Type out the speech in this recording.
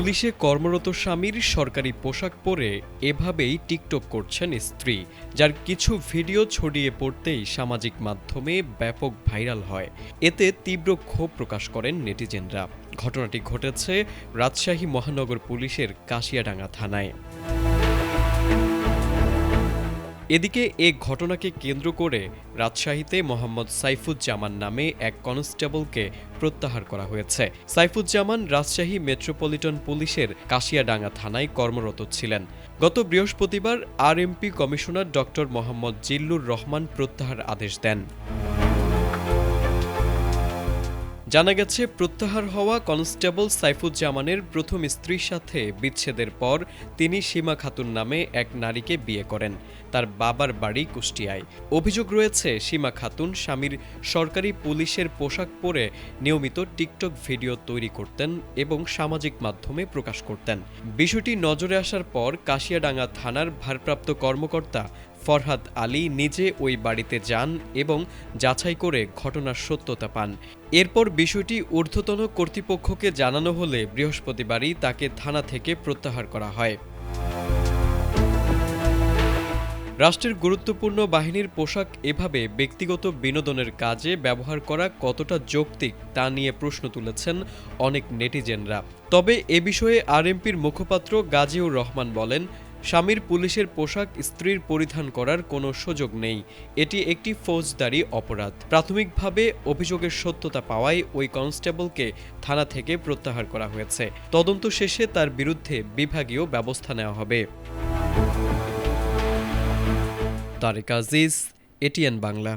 পুলিশে কর্মরত স্বামীর সরকারি পোশাক পরে এভাবেই টিকটক করছেন স্ত্রী, যার কিছু ভিডিও ছড়িয়ে পড়তেই সামাজিক মাধ্যমে ব্যাপক ভাইরাল হয়। এতে তীব্র ক্ষোভ প্রকাশ করেন নেটিজেনরা। ঘটনাটি ঘটেছে রাজশাহী মহানগর পুলিশের কাশিয়াডাঙ্গা থানায়। এদিকে এ ঘটনাকে কেন্দ্র করে রাজশাহীতে মোহাম্মদ সাইফুজ্জামান নামে এক কনস্টেবলকে প্রত্যাহার করা হয়েছে। সাইফুজ্জামান রাজশাহী মেট্রোপলিটন পুলিশের কাশিয়াডাঙ্গা থানায় কর্মরত ছিলেন। গত বৃহস্পতিবার RMP commissioner doctor Mohammad Zillur Rahman প্রত্যাহার আদেশ দেন। জানা গেছে, প্রত্যাহার হওয়া কনস্টেবল সাইফুজ্জামানের প্রথম স্ত্রীর সাথে বিচ্ছেদের পর তিনি সীমা খাতুন নামে এক নারীকে বিয়ে করেন। তার বাবার বাড়ি কুষ্টিয়ায়। অভিযোগ রয়েছে, সীমা খাতুন স্বামীর সরকারি পুলিশের পোশাক পরে নিয়মিত টিকটক ভিডিও তৈরি করতেন এবং সামাজিক মাধ্যমে প্রকাশ করতেন। বিষয়টি নজরে আসার পর কাশিয়াডাঙ্গা থানার ভারপ্রাপ্ত কর্মকর্তা ফরহাদ আলী নিজে ওই বাড়িতে যান এবং যাচাই করে ঘটনার সত্যতা পান। এরপর বিষয়টি ঊর্ধ্বতন কর্তৃপক্ষকে জানানো হলে বৃহস্পতিবারই তাকে থানা থেকে প্রত্যাহার করা হয়। রাষ্ট্রের গুরুত্বপূর্ণ বাহিনীর পোশাক এভাবে ব্যক্তিগত বিনোদনের কাজে ব্যবহার করা কতটা যৌক্তিক তা নিয়ে প্রশ্ন তুলেছেন অনেক নেটিজেনরা। তবে এ বিষয়ে আরএমপির মুখপাত্র গাজীউর রহমান বলেন, স্বামীর পুলিশের পোশাক স্ত্রীর পরিধান করার কোনো সুযোগ নেই। এটি একটি ফৌজদারি অপরাধ। প্রাথমিকভাবে অভিযোগের সত্যতা পাওয়ায় ওই কনস্টেবলকে থানা থেকে প্রত্যাহার করা হয়েছে। তদন্ত শেষে তার বিরুদ্ধে বিভাগীয় ব্যবস্থা নেওয়া হবে। তারেক আজিজ, এটিএন বাংলা।